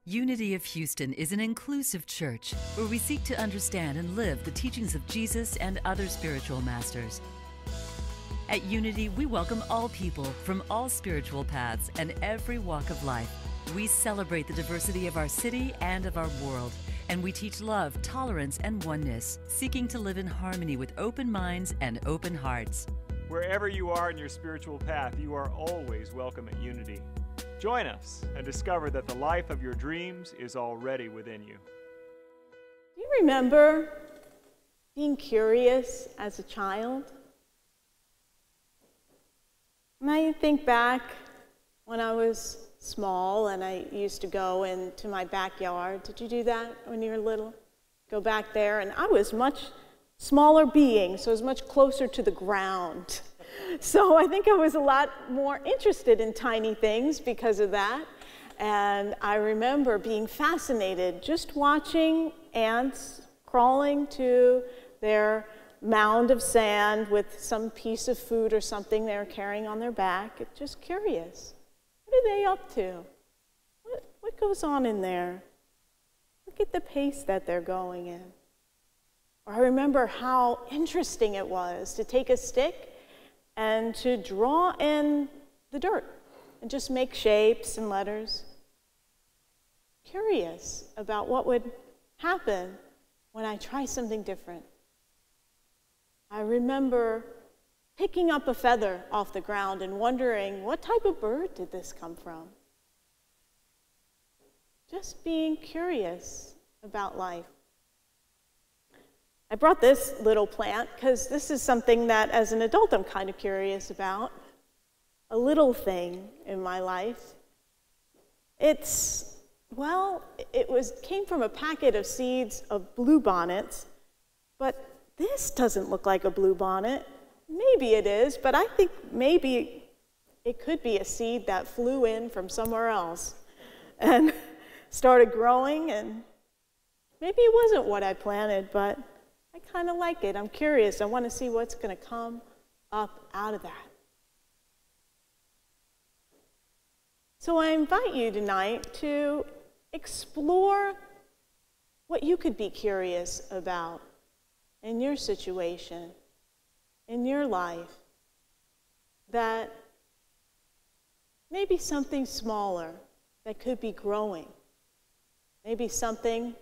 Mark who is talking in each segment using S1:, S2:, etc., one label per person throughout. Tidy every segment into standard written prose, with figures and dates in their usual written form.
S1: Unity of Houston is an inclusive church where we seek to understand and live the teachings of Jesus and other spiritual masters. At Unity, we welcome all people from all spiritual paths and every walk of life. We celebrate the diversity of our city and of our world, and we teach love, tolerance, and oneness, seeking to live in harmony with open minds and open hearts.
S2: Wherever you are in your spiritual path, you are always welcome at Unity. Join us and discover that the life of your dreams is already within you.
S3: Do you remember being curious as a child? When I think back when I was small and I used to go into my backyard. Did you do that when you were little? Go back there, and I was much smaller being, so I was much closer to the ground. So I think I was a lot more interested in tiny things because of that. And I remember being fascinated just watching ants crawling to their mound of sand with some piece of food or something they're carrying on their back. Just curious. What are they up to? What goes on in there? Look at the pace that they're going in. Or I remember how interesting it was to take a stick and to draw in the dirt and just make shapes and letters. Curious about what would happen when I try something different. I remember picking up a feather off the ground and wondering, what type of bird did this come from? Just being curious about life. I brought this little plant because this is something that as an adult I'm kind of curious about. A little thing in my life. It came from a packet of seeds of bluebonnets, but this doesn't look like a bluebonnet. Maybe it is, but I think maybe it could be a seed that flew in from somewhere else and started growing, and maybe it wasn't what I planted, but I kind of like it. I'm curious. I want to see what's going to come up out of that. So I invite you tonight to explore what you could be curious about in your situation, in your life, that maybe something smaller that could be growing, maybe something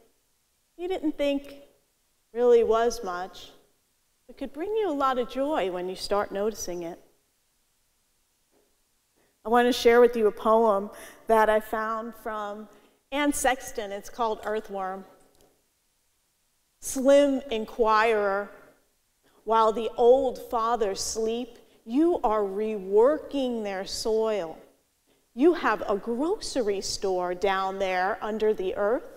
S3: you didn't think really was much, but could bring you a lot of joy when you start noticing it. I want to share with you a poem that I found from Anne Sexton. It's called Earthworm. Slim inquirer, while the old fathers sleep, you are reworking their soil. You have a grocery store down there under the earth,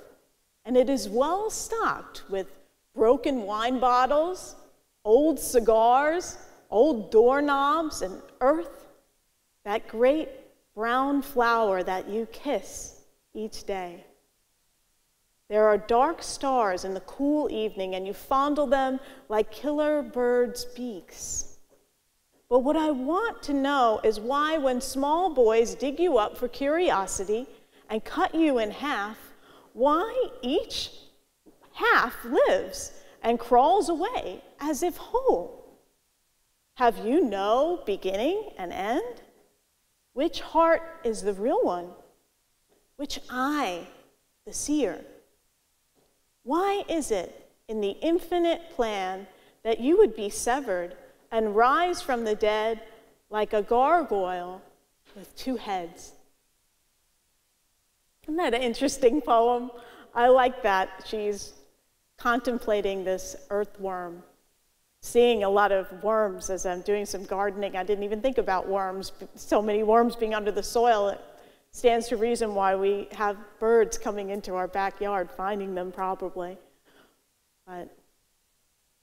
S3: and it is well stocked with broken wine bottles, old cigars, old doorknobs, and earth, that great brown flower that you kiss each day. There are dark stars in the cool evening, and you fondle them like killer birds' beaks. But what I want to know is why, when small boys dig you up for curiosity and cut you in half, why each half lives and crawls away as if whole? Have you no beginning and end? Which heart is the real one? Which eye, the seer? Why is it in the infinite plan that you would be severed and rise from the dead like a gargoyle with two heads? Isn't that an interesting poem? I like that. She's contemplating this earthworm, seeing a lot of worms as I'm doing some gardening. I didn't even think about worms, so many worms being under the soil. It stands to reason why we have birds coming into our backyard, finding them probably. But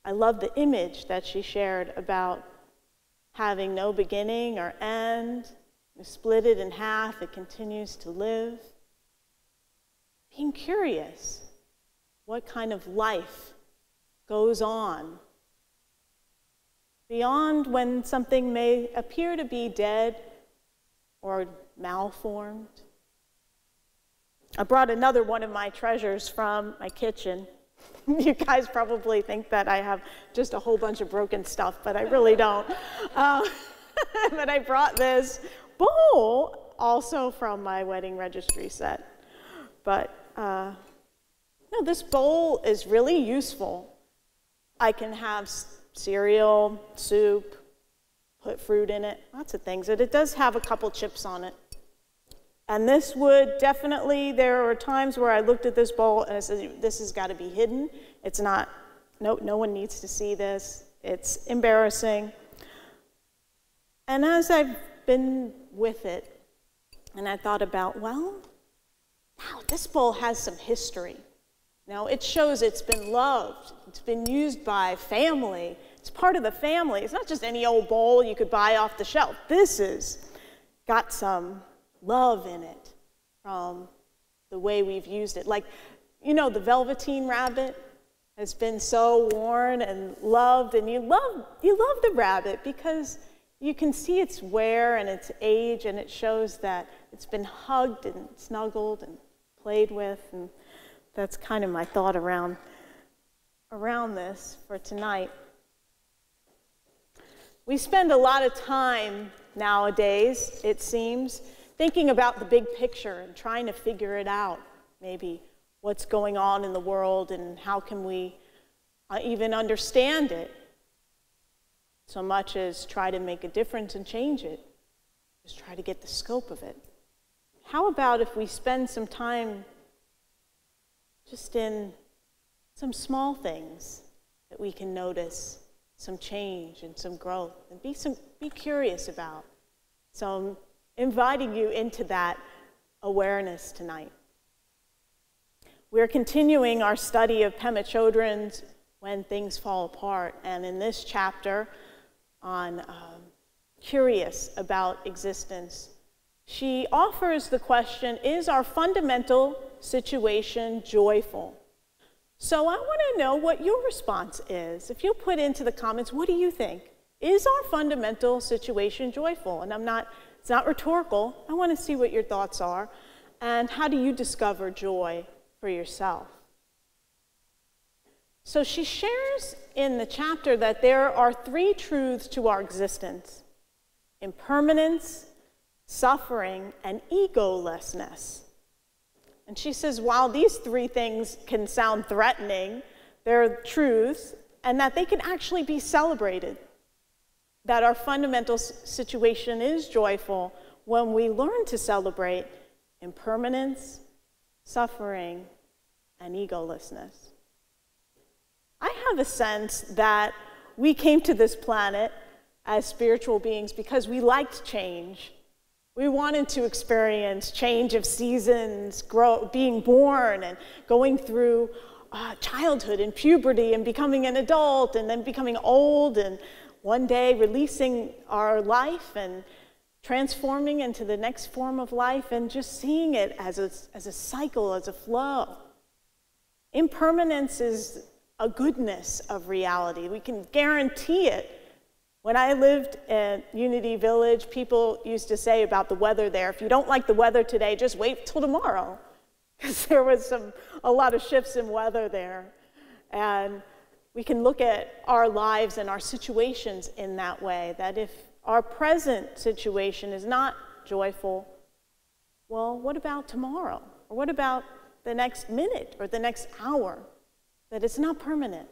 S3: I love the image that she shared about having no beginning or end. You split it in half, it continues to live. Being curious, what kind of life goes on beyond when something may appear to be dead or malformed. I brought another one of my treasures from my kitchen. You guys probably think that I have just a whole bunch of broken stuff, but I really don't. But I brought this bowl also from my wedding registry set. But no, this bowl is really useful. I can have cereal, soup, put fruit in it, lots of things. And it does have a couple chips on it. And this would definitely, there were times where I looked at this bowl and I said, this has got to be hidden. It's not, no one needs to see this. It's embarrassing. And as I've been with it, and I thought about, well, wow, this bowl has some history. Now, it shows it's been loved. It's been used by family. It's part of the family. It's not just any old bowl you could buy off the shelf. This has got some love in it from the way we've used it. Like, you know, the Velveteen rabbit has been so worn and loved, and you love the rabbit because you can see its wear and its age, and it shows that it's been hugged and snuggled and played with, and that's kind of my thought around this for tonight. We spend a lot of time nowadays, it seems, thinking about the big picture and trying to figure it out, maybe what's going on in the world and how can we even understand it, so much as try to make a difference and change it, just try to get the scope of it. How about if we spend some time just in some small things that we can notice, some change and some growth, and be curious about. So I'm inviting you into that awareness tonight. We're continuing our study of Pema Chodron's When Things Fall Apart, and in this chapter on curious about existence, she offers the question, is our fundamental situation joyful? So I want to know what your response is. If you'll put into the comments, what do you think? Is our fundamental situation joyful? And it's not rhetorical. I want to see what your thoughts are. And how do you discover joy for yourself? So she shares in the chapter that there are 3 truths to our existence: impermanence, suffering, and egolessness. And she says, while these 3 things can sound threatening, they're truths, and that they can actually be celebrated. That our fundamental situation is joyful when we learn to celebrate impermanence, suffering, and egolessness. I have a sense that we came to this planet as spiritual beings because we liked change. We wanted to experience change of seasons, being born and going through childhood and puberty and becoming an adult and then becoming old and one day releasing our life and transforming into the next form of life and just seeing it as a cycle, as a flow. Impermanence is a goodness of reality. We can guarantee it. When I lived in Unity Village, people used to say about the weather there, if you don't like the weather today, just wait till tomorrow. Because there was a lot of shifts in weather there. And we can look at our lives and our situations in that way, that if our present situation is not joyful, well, what about tomorrow? Or what about the next minute or the next hour? That it's not permanent.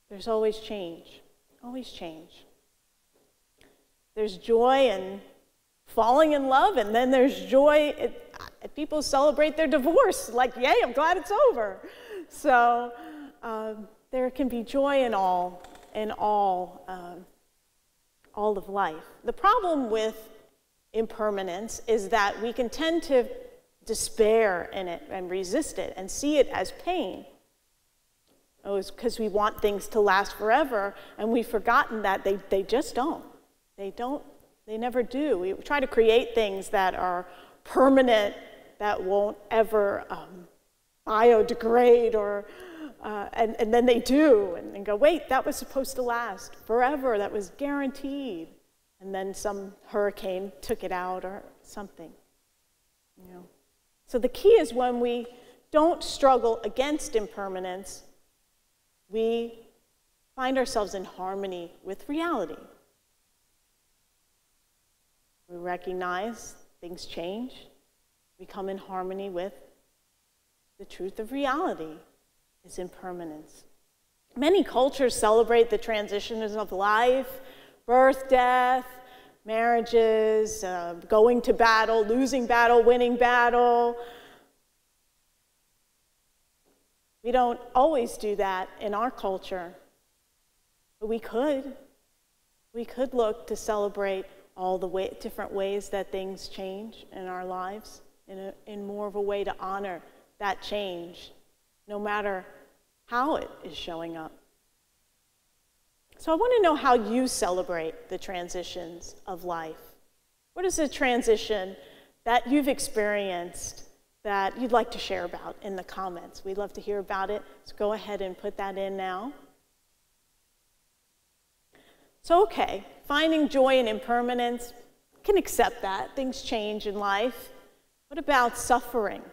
S3: There's always change, always change. There's joy in falling in love, and then there's joy, people celebrate their divorce, like, yay, I'm glad it's over. So there can be joy in all of life. The problem with impermanence is that we can tend to despair in it and resist it and see it as pain. Oh, it's because we want things to last forever, and we've forgotten that they just don't. They never do. We try to create things that are permanent, that won't ever biodegrade, and then they do, and go, wait, that was supposed to last forever, that was guaranteed. And then some hurricane took it out or something. So the key is when we don't struggle against impermanence, we find ourselves in harmony with reality. We recognize things change. We come in harmony with the truth of reality is impermanence. Many cultures celebrate the transitions of life, birth, death, marriages, going to battle, losing battle, winning battle. We don't always do that in our culture, but we could. We could look to celebrate all the different ways that things change in our lives in more of a way to honor that change, no matter how it is showing up. So I want to know how you celebrate the transitions of life. What is a transition that you've experienced that you'd like to share about in the comments? We'd love to hear about it, so go ahead and put that in now. So, okay, finding joy in impermanence, can accept that. Things change in life. What about suffering?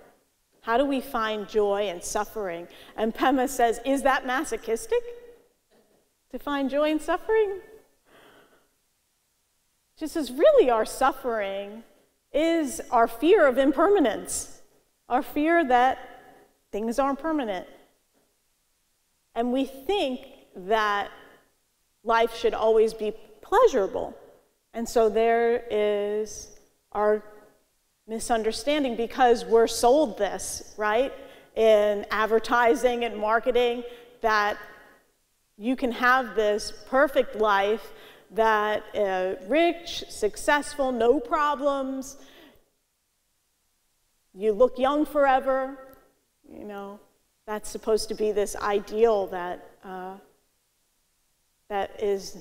S3: How do we find joy in suffering? And Pema says, is that masochistic? To find joy in suffering? Just as really our suffering is our fear of impermanence, our fear that things aren't permanent. And we think that life should always be pleasurable. And so there is our misunderstanding because we're sold this, right? In advertising and marketing, that you can have this perfect life that rich, successful, no problems. You look young forever. You know, that's supposed to be this ideal that that is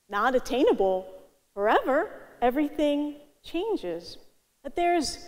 S3: not attainable forever. Everything changes. But there's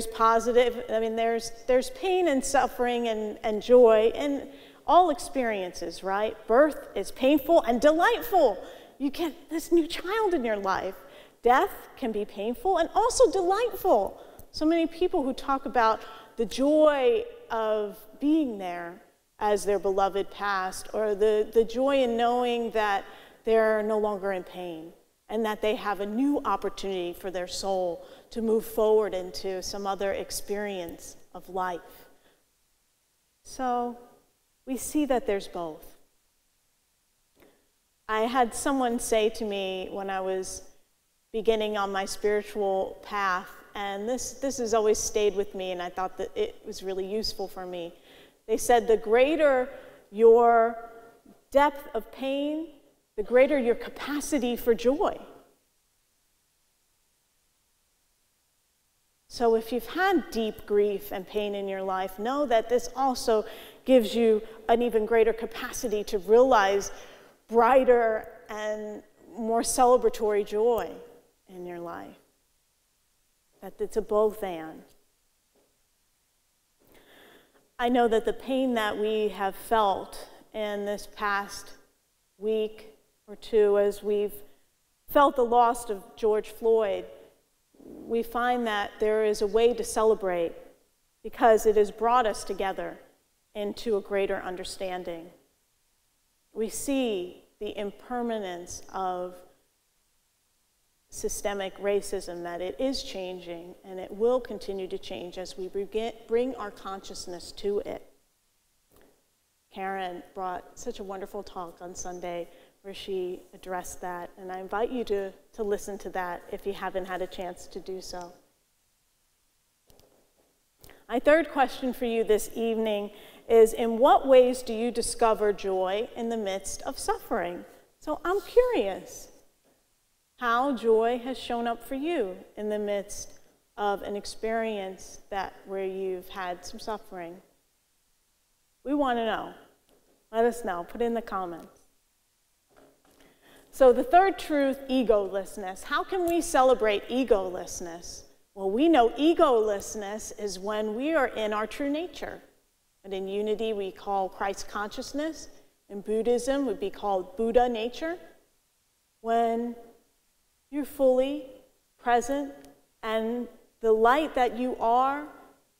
S3: positive, I mean, there's pain and suffering and joy and all experiences, right? Birth is painful and delightful. You get this new child in your life. Death can be painful and also delightful. So many people who talk about the joy of being there as their beloved passed, or the joy in knowing that they're no longer in pain and that they have a new opportunity for their soul to move forward into some other experience of life. So we see that there's both. I had someone say to me when I was beginning on my spiritual path, and this has always stayed with me, and I thought that it was really useful for me. They said, the greater your depth of pain, the greater your capacity for joy. So if you've had deep grief and pain in your life, know that this also gives you an even greater capacity to realize brighter and more celebratory joy in your life. That it's a both and. I know that the pain that we have felt in this past week or two as we've felt the loss of George Floyd, we find that there is a way to celebrate because it has brought us together into a greater understanding. We see the impermanence of systemic racism, that it is changing and it will continue to change as we bring our consciousness to it. Karen brought such a wonderful talk on Sunday where she addressed that, and I invite you to listen to that if you haven't had a chance to do so. My third question for you this evening is, in what ways do you discover joy in the midst of suffering? So I'm curious how joy has shown up for you in the midst of an experience where you've had some suffering. We want to know. Let us know. Put in the comments. So the third truth, egolessness. How can we celebrate egolessness? Well, we know egolessness is when we are in our true nature. And in unity, we call Christ consciousness. In Buddhism, would be called Buddha nature. When you're fully present and the light that you are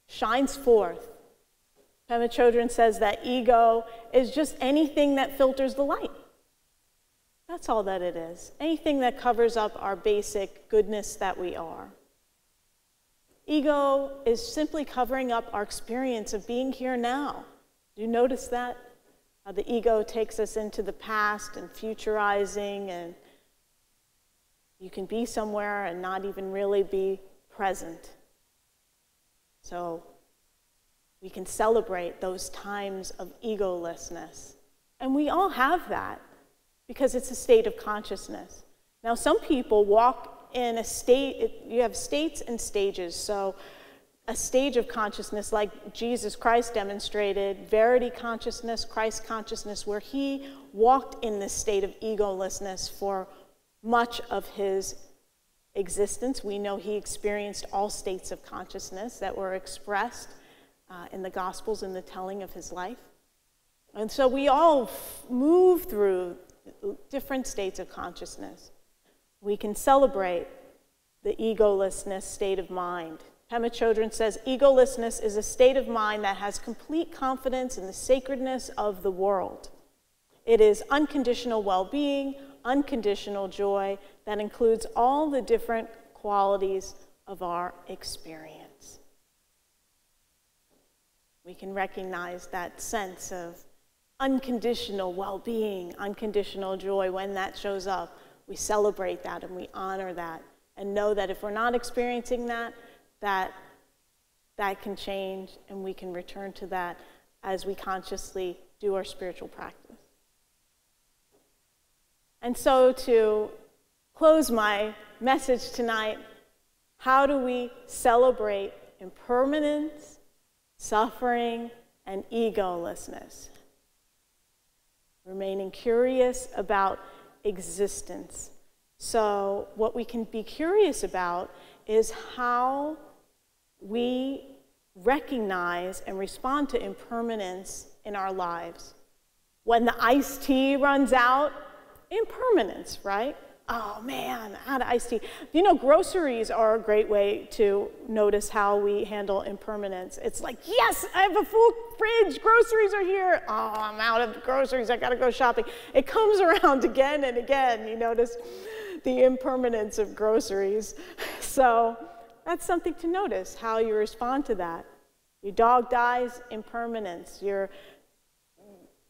S3: shines forth. Pema Chodron says that ego is just anything that filters the light. That's all that it is. Anything that covers up our basic goodness that we are. Ego is simply covering up our experience of being here now. Do you notice that? How the ego takes us into the past and futurizing, and you can be somewhere and not even really be present. So we can celebrate those times of egolessness. And we all have that because it's a state of consciousness. Now, some people walk in a state, you have states and stages. So a stage of consciousness like Jesus Christ demonstrated, verity consciousness, Christ consciousness, where he walked in this state of egolessness for much of his existence. We know he experienced all states of consciousness that were expressed in the Gospels in the telling of his life. And so we all move through different states of consciousness. We can celebrate the egolessness state of mind. Pema Chodron says, egolessness is a state of mind that has complete confidence in the sacredness of the world. It is unconditional well-being, unconditional joy that includes all the different qualities of our experience. We can recognize that sense of unconditional well-being, unconditional joy. When that shows up, we celebrate that and we honor that and know that if we're not experiencing that, that can change, and we can return to that as we consciously do our spiritual practice. And so to close my message tonight, how do we celebrate impermanence, suffering, and egolessness? Remaining curious about existence. So what we can be curious about is how we recognize and respond to impermanence in our lives. When the iced tea runs out, impermanence, right? Oh man, out of iced tea. You know, groceries are a great way to notice how we handle impermanence. It's like, yes, I have a full fridge, groceries are here. Oh, I'm out of groceries, I gotta go shopping. It comes around again and again. You notice the impermanence of groceries. So that's something to notice, how you respond to that. Your dog dies, impermanence. Your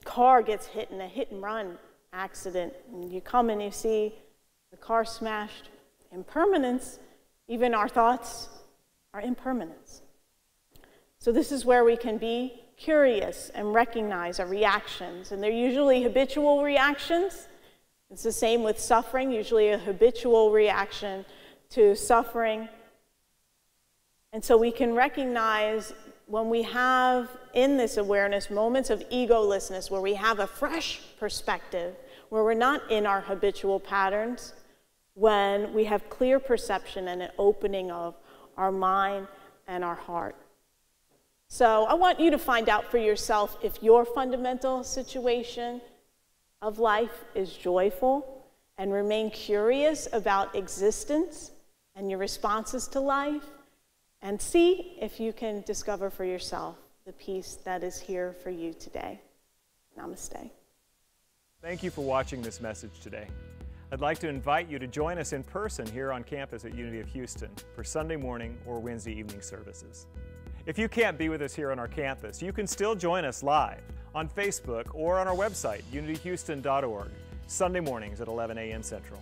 S3: car gets hit in a hit and run accident, and you come and you see the car smashed, impermanence. Even our thoughts are impermanence. So this is where we can be curious and recognize our reactions, and they're usually habitual reactions. It's the same with suffering, usually a habitual reaction to suffering. And so we can recognize when we have in this awareness moments of egolessness where we have a fresh perspective, where we're not in our habitual patterns, when we have clear perception and an opening of our mind and our heart. So I want you to find out for yourself if your fundamental situation of life is joyful, and remain curious about existence and your responses to life, and see if you can discover for yourself the peace that is here for you today. Namaste.
S2: Thank you for watching this message today. I'd like to invite you to join us in person here on campus at Unity of Houston for Sunday morning or Wednesday evening services. If you can't be with us here on our campus, you can still join us live on Facebook or on our website, unityhouston.org, Sunday mornings at 11 a.m. Central.